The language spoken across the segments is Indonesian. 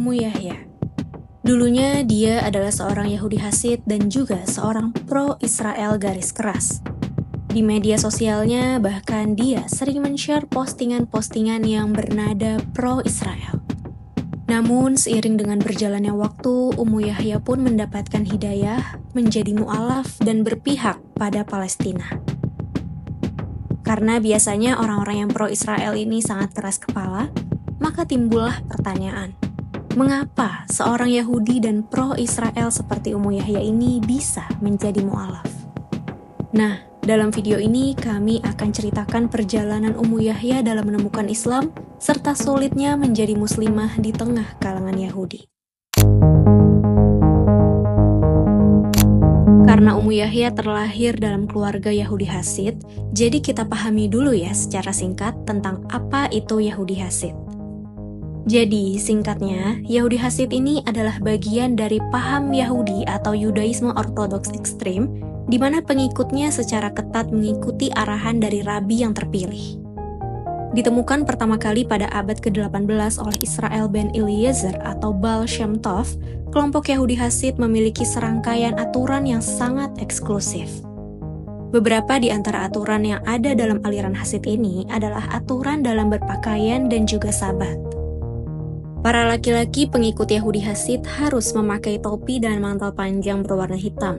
Ummu Yahya. Dulunya dia adalah seorang Yahudi Hasid dan juga seorang pro-Israel garis keras. Di media sosialnya bahkan dia sering men-share postingan-postingan yang bernada pro-Israel. Namun seiring dengan berjalannya waktu, Ummu Yahya pun mendapatkan hidayah menjadi mu'alaf dan berpihak pada Palestina. Karena biasanya orang-orang yang pro-Israel ini sangat keras kepala, maka timbullah pertanyaan, mengapa seorang Yahudi dan pro-Israel seperti Ummu Yahya ini bisa menjadi mu'alaf? Nah, dalam video ini kami akan ceritakan perjalanan Ummu Yahya dalam menemukan Islam, serta sulitnya menjadi muslimah di tengah kalangan Yahudi. Karena Ummu Yahya terlahir dalam keluarga Yahudi Hasid, jadi kita pahami dulu ya secara singkat tentang apa itu Yahudi Hasid. Jadi, singkatnya, Yahudi Hasid ini adalah bagian dari paham Yahudi atau Yudaisme ortodoks ekstrim, di mana pengikutnya secara ketat mengikuti arahan dari rabi yang terpilih. Ditemukan pertama kali pada abad ke-18 oleh Israel ben Eliezer atau Baal Shem Tov, kelompok Yahudi Hasid memiliki serangkaian aturan yang sangat eksklusif. Beberapa di antara aturan yang ada dalam aliran Hasid ini adalah aturan dalam berpakaian dan juga sabat. Para laki-laki pengikut Yahudi Hasid harus memakai topi dan mantel panjang berwarna hitam,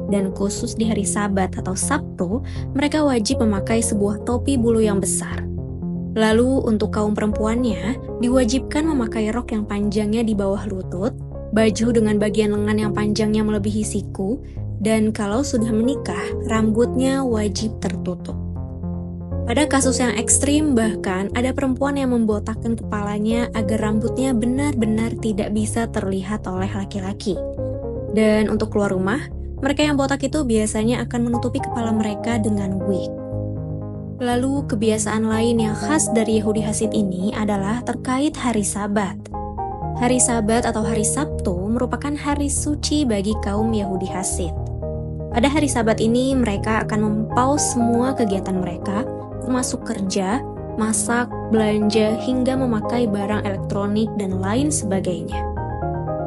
dan khusus di hari Sabat atau Sabtu, mereka wajib memakai sebuah topi bulu yang besar. Lalu untuk kaum perempuannya, diwajibkan memakai rok yang panjangnya di bawah lutut, baju dengan bagian lengan yang panjangnya melebihi siku, dan kalau sudah menikah, rambutnya wajib tertutup. Pada kasus yang ekstrim, bahkan ada perempuan yang membotakkan kepalanya agar rambutnya benar-benar tidak bisa terlihat oleh laki-laki. Dan untuk keluar rumah, mereka yang botak itu biasanya akan menutupi kepala mereka dengan wig. Lalu kebiasaan lain yang khas dari Yahudi Hasid ini adalah terkait hari Sabat. Hari Sabat atau hari Sabtu merupakan hari suci bagi kaum Yahudi Hasid. Pada hari Sabat ini mereka akan mempaus semua kegiatan mereka, termasuk kerja, masak, belanja, hingga memakai barang elektronik dan lain sebagainya.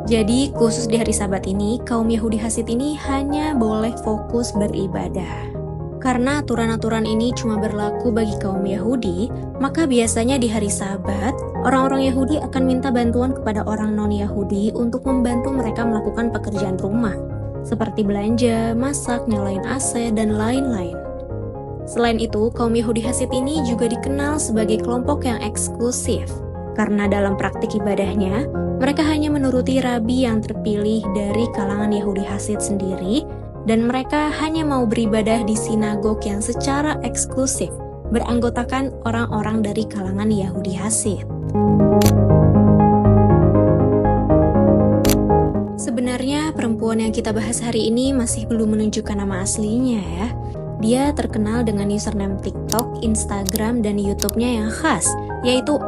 Jadi khusus di hari Sabat ini, kaum Yahudi Hasid ini hanya boleh fokus beribadah. Karena aturan-aturan ini cuma berlaku bagi kaum Yahudi, maka biasanya di hari Sabat, orang-orang Yahudi akan minta bantuan kepada orang non-Yahudi untuk membantu mereka melakukan pekerjaan rumah, seperti belanja, masak, nyalain AC, dan lain-lain. Selain itu, kaum Yahudi Hasid ini juga dikenal sebagai kelompok yang eksklusif, karena dalam praktik ibadahnya, mereka hanya menuruti rabi yang terpilih dari kalangan Yahudi Hasid sendiri, dan mereka hanya mau beribadah di sinagog yang secara eksklusif beranggotakan orang-orang dari kalangan Yahudi Hasid. Sebenarnya perempuan yang kita bahas hari ini masih belum menunjukkan nama aslinya ya. Dia terkenal dengan username TikTok, Instagram, dan YouTube-nya yang khas, yaitu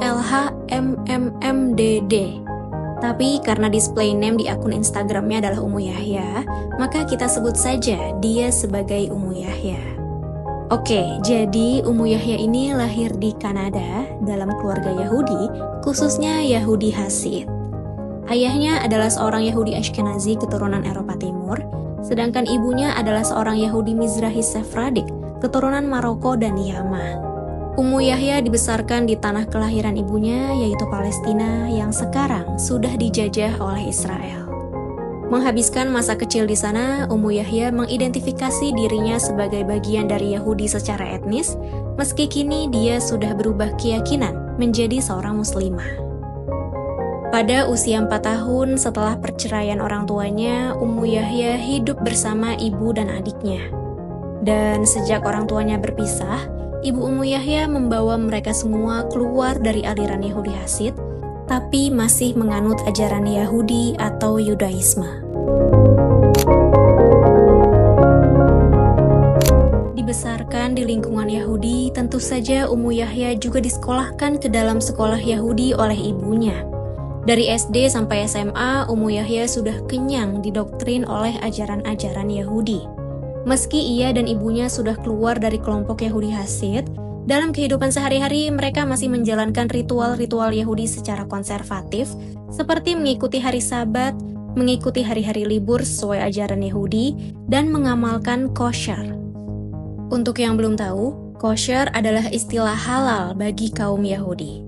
@alhmmmdd. Tapi karena display name di akun Instagram-nya adalah Ummu Yahya, maka kita sebut saja dia sebagai Ummu Yahya. Oke, jadi Ummu Yahya ini lahir di Kanada dalam keluarga Yahudi, khususnya Yahudi Hasid. Ayahnya adalah seorang Yahudi Ashkenazi keturunan Eropa Timur, sedangkan ibunya adalah seorang Yahudi Mizrahi Sefradik, keturunan Maroko dan Yaman. Ummu Yahya dibesarkan di tanah kelahiran ibunya, yaitu Palestina, yang sekarang sudah dijajah oleh Israel. Menghabiskan masa kecil di sana, Ummu Yahya mengidentifikasi dirinya sebagai bagian dari Yahudi secara etnis, meski kini dia sudah berubah keyakinan menjadi seorang muslimah. Pada usia 4 tahun setelah perceraian orang tuanya, Ummu Yahya hidup bersama ibu dan adiknya. Dan sejak orang tuanya berpisah, ibu Ummu Yahya membawa mereka semua keluar dari aliran Yahudi Hasid, tapi masih menganut ajaran Yahudi atau Yudaisme. Dibesarkan di lingkungan Yahudi, tentu saja Ummu Yahya juga disekolahkan ke dalam sekolah Yahudi oleh ibunya. Dari SD sampai SMA, Ummu Yahya sudah kenyang didoktrin oleh ajaran-ajaran Yahudi. Meski ia dan ibunya sudah keluar dari kelompok Yahudi Hasid, Dalam kehidupan sehari-hari, mereka masih menjalankan ritual-ritual Yahudi secara konservatif, seperti mengikuti hari Sabat, mengikuti hari-hari libur sesuai ajaran Yahudi, dan mengamalkan kosher. Untuk yang belum tahu, kosher adalah istilah halal bagi kaum Yahudi.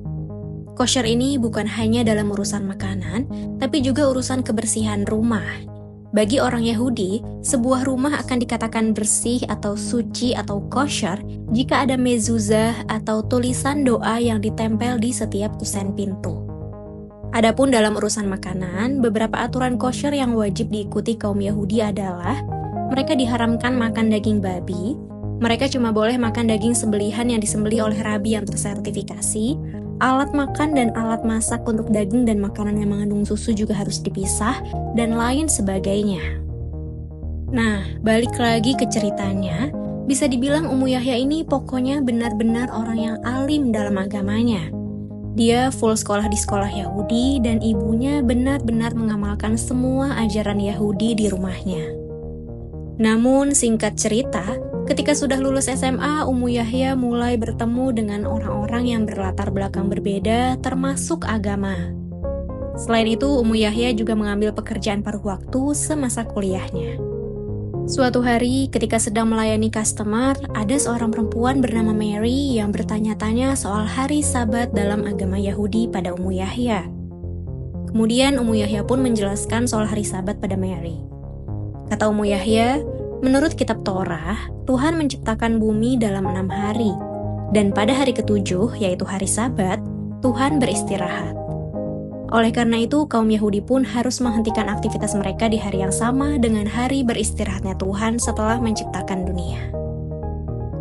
Kosher ini bukan hanya dalam urusan makanan, tapi juga urusan kebersihan rumah. Bagi orang Yahudi, sebuah rumah akan dikatakan bersih atau suci atau kosher jika ada mezuzah atau tulisan doa yang ditempel di setiap kusen pintu. Adapun dalam urusan makanan, beberapa aturan kosher yang wajib diikuti kaum Yahudi adalah mereka diharamkan makan daging babi, mereka cuma boleh makan daging sembelihan yang disembelih oleh rabi yang tersertifikasi, alat makan dan alat masak untuk daging dan makanan yang mengandung susu juga harus dipisah, dan lain sebagainya. Nah, balik lagi ke ceritanya, bisa dibilang Ummu Yahya ini pokoknya benar-benar orang yang alim dalam agamanya. Dia full sekolah di sekolah Yahudi dan ibunya benar-benar mengamalkan semua ajaran Yahudi di rumahnya. Namun singkat cerita, ketika sudah lulus SMA, Ummu Yahya mulai bertemu dengan orang-orang yang berlatar belakang berbeda termasuk agama. Selain itu, Ummu Yahya juga mengambil pekerjaan paruh waktu semasa kuliahnya. Suatu hari, ketika sedang melayani customer, ada seorang perempuan bernama Mary yang bertanya-tanya soal hari Sabat dalam agama Yahudi pada Ummu Yahya. Kemudian Ummu Yahya pun menjelaskan soal hari Sabat pada Mary. Kata Ummu Yahya, menurut kitab Torah, Tuhan menciptakan bumi dalam 6 hari. Dan pada hari ke-7, yaitu hari Sabat, Tuhan beristirahat. Oleh karena itu, kaum Yahudi pun harus menghentikan aktivitas mereka di hari yang sama dengan hari beristirahatnya Tuhan setelah menciptakan dunia.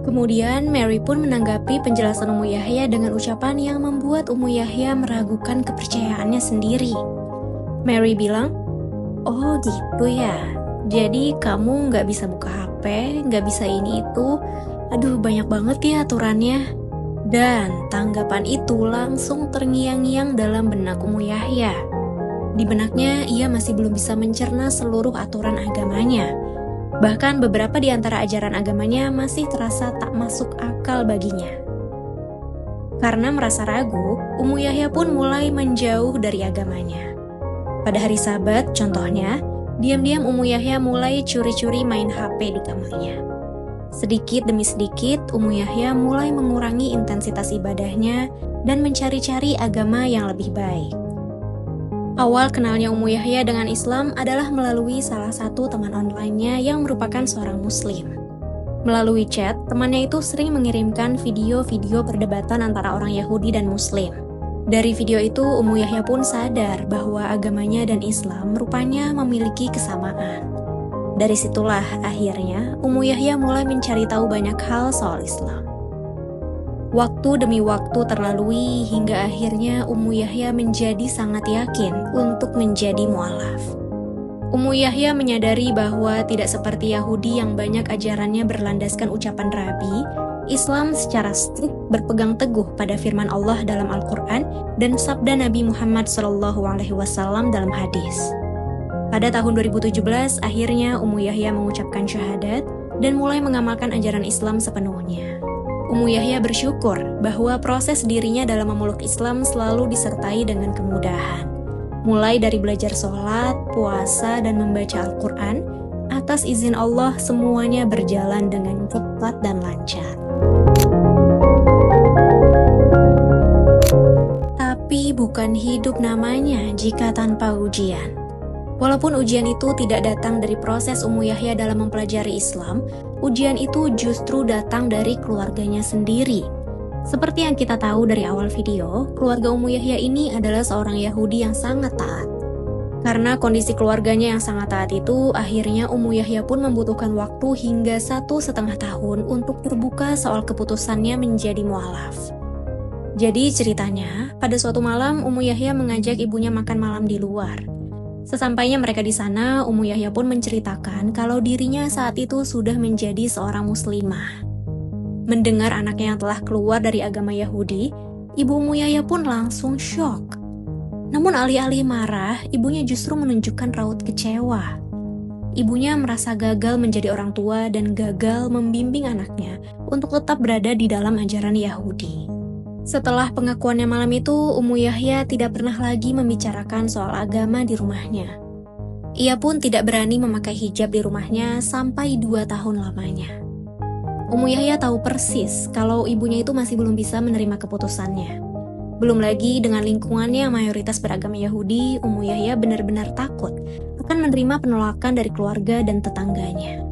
Kemudian, Mary pun menanggapi penjelasan Ummu Yahya dengan ucapan yang membuat Ummu Yahya meragukan kepercayaannya sendiri. Mary bilang, "Oh gitu ya, jadi kamu nggak bisa buka HP, nggak bisa ini itu, aduh banyak banget ya aturannya." Dan tanggapan itu langsung terngiang-ngiang dalam benak Ummu Yahya. Di benaknya, ia masih belum bisa mencerna seluruh aturan agamanya. Bahkan beberapa di antara ajaran agamanya masih terasa tak masuk akal baginya. Karena merasa ragu, Ummu Yahya pun mulai menjauh dari agamanya. Pada hari Sabat, contohnya, diam-diam Ummu Yahya mulai curi-curi main HP di kamarnya. Sedikit demi sedikit, Ummu Yahya mulai mengurangi intensitas ibadahnya dan mencari-cari agama yang lebih baik. Awal kenalnya Ummu Yahya dengan Islam adalah melalui salah satu teman online-nya yang merupakan seorang Muslim. Melalui chat, temannya itu sering mengirimkan video-video perdebatan antara orang Yahudi dan Muslim. Dari video itu, Ummu Yahya pun sadar bahwa agamanya dan Islam rupanya memiliki kesamaan. Dari situlah akhirnya Ummu Yahya mulai mencari tahu banyak hal soal Islam. Waktu demi waktu terlalui hingga akhirnya Ummu Yahya menjadi sangat yakin untuk menjadi mu'alaf. Ummu Yahya menyadari bahwa tidak seperti Yahudi yang banyak ajarannya berlandaskan ucapan rabi, Islam secara strikt berpegang teguh pada firman Allah dalam Al-Quran dan sabda Nabi Muhammad SAW dalam hadis. Pada tahun 2017, akhirnya Ummu Yahya mengucapkan syahadat dan mulai mengamalkan ajaran Islam sepenuhnya. Ummu Yahya bersyukur bahwa proses dirinya dalam memeluk Islam selalu disertai dengan kemudahan. Mulai dari belajar sholat, puasa, dan membaca Al-Quran, atas izin Allah semuanya berjalan dengan cepat dan lancar. Tapi bukan hidup namanya jika tanpa ujian. Walaupun ujian itu tidak datang dari proses Ummu Yahya dalam mempelajari Islam, ujian itu justru datang dari keluarganya sendiri. Seperti yang kita tahu dari awal video, keluarga Ummu Yahya ini adalah seorang Yahudi yang sangat taat. Karena kondisi keluarganya yang sangat taat itu, akhirnya Ummu Yahya pun membutuhkan waktu hingga 1,5 tahun untuk terbuka soal keputusannya menjadi mu'alaf. Jadi ceritanya, pada suatu malam Ummu Yahya mengajak ibunya makan malam di luar. Sesampainya mereka di sana, Ummu Yahya pun menceritakan kalau dirinya saat itu sudah menjadi seorang muslimah. Mendengar anaknya yang telah keluar dari agama Yahudi, ibu Ummu Yahya pun langsung syok. Namun alih-alih marah, ibunya justru menunjukkan raut kecewa. Ibunya merasa gagal menjadi orang tua dan gagal membimbing anaknya untuk tetap berada di dalam ajaran Yahudi. Setelah pengakuannya malam itu, Ummu Yahya tidak pernah lagi membicarakan soal agama di rumahnya. Ia pun tidak berani memakai hijab di rumahnya sampai 2 tahun lamanya. Ummu Yahya tahu persis kalau ibunya itu masih belum bisa menerima keputusannya. Belum lagi dengan lingkungannya yang mayoritas beragama Yahudi, Ummu Yahya benar-benar takut akan menerima penolakan dari keluarga dan tetangganya.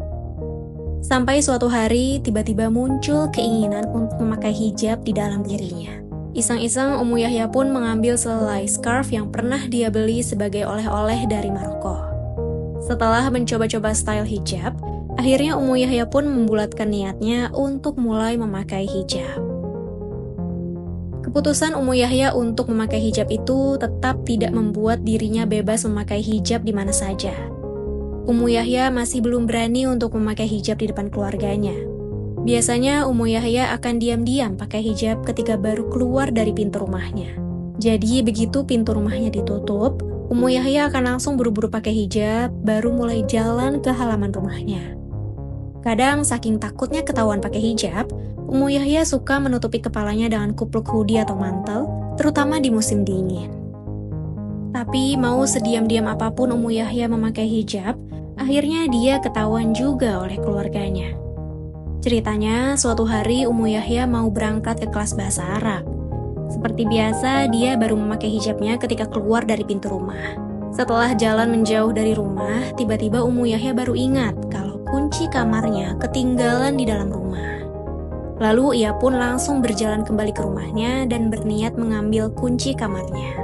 Sampai suatu hari, tiba-tiba muncul keinginan untuk memakai hijab di dalam dirinya. Iseng-iseng, Ummu Yahya pun mengambil selai scarf yang pernah dia beli sebagai oleh-oleh dari Maroko. Setelah mencoba-coba style hijab, akhirnya Ummu Yahya pun membulatkan niatnya untuk mulai memakai hijab. Keputusan Ummu Yahya untuk memakai hijab itu tetap tidak membuat dirinya bebas memakai hijab di mana saja. Ummu Yahya masih belum berani untuk memakai hijab di depan keluarganya. Biasanya Ummu Yahya akan diam-diam pakai hijab ketika baru keluar dari pintu rumahnya. Jadi begitu pintu rumahnya ditutup, Ummu Yahya akan langsung buru-buru pakai hijab, baru mulai jalan ke halaman rumahnya. Kadang saking takutnya ketahuan pakai hijab, Ummu Yahya suka menutupi kepalanya dengan kupluk hoodie atau mantel, terutama di musim dingin. Tapi mau sediam-diam apapun Ummu Yahya memakai hijab, akhirnya dia ketahuan juga oleh keluarganya. Ceritanya, suatu hari Ummu Yahya mau berangkat ke kelas bahasa Arab. Seperti biasa, dia baru memakai hijabnya ketika keluar dari pintu rumah. Setelah jalan menjauh dari rumah, tiba-tiba Ummu Yahya baru ingat kalau kunci kamarnya ketinggalan di dalam rumah. Lalu ia pun langsung berjalan kembali ke rumahnya dan berniat mengambil kunci kamarnya.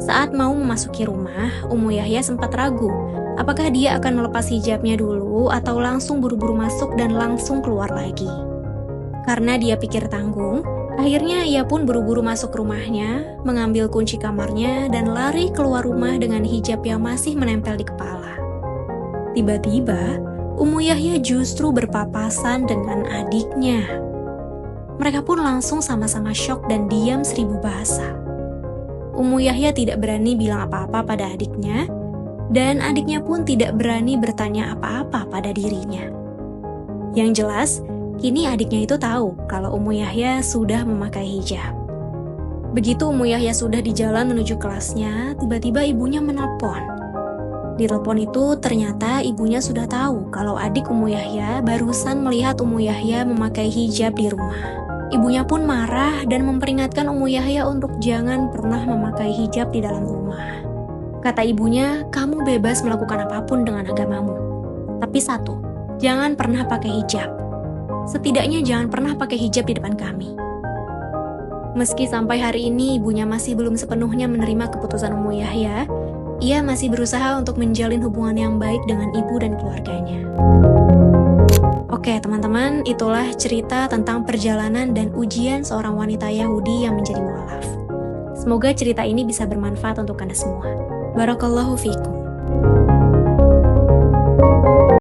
Saat mau memasuki rumah, Ummu Yahya sempat ragu, apakah dia akan melepas hijabnya dulu atau langsung buru-buru masuk dan langsung keluar lagi. Karena dia pikir tanggung, akhirnya ia pun buru-buru masuk rumahnya, mengambil kunci kamarnya dan lari keluar rumah dengan hijab yang masih menempel di kepala. Tiba-tiba, Ummu Yahya justru berpapasan dengan adiknya. Mereka pun langsung sama-sama syok dan diam 1000 bahasa. Ummu Yahya tidak berani bilang apa-apa pada adiknya, dan adiknya pun tidak berani bertanya apa-apa pada dirinya. Yang jelas, kini adiknya itu tahu kalau Ummu Yahya sudah memakai hijab. Begitu Ummu Yahya sudah di jalan menuju kelasnya, tiba-tiba ibunya menelpon. Di telepon itu ternyata ibunya sudah tahu kalau adik Ummu Yahya barusan melihat Ummu Yahya memakai hijab di rumah. Ibunya pun marah dan memperingatkan Ummu Yahya untuk jangan pernah memakai hijab di dalam rumah. Kata ibunya, kamu bebas melakukan apapun dengan agamamu. Tapi satu, jangan pernah pakai hijab. Setidaknya jangan pernah pakai hijab di depan kami. Meski sampai hari ini ibunya masih belum sepenuhnya menerima keputusan Ummu Yahya, ia masih berusaha untuk menjalin hubungan yang baik dengan ibu dan keluarganya. Oke teman-teman, itulah cerita tentang perjalanan dan ujian seorang wanita Yahudi yang menjadi mu'alaf. Semoga cerita ini bisa bermanfaat untuk Anda semua. Barakallahu fiikum.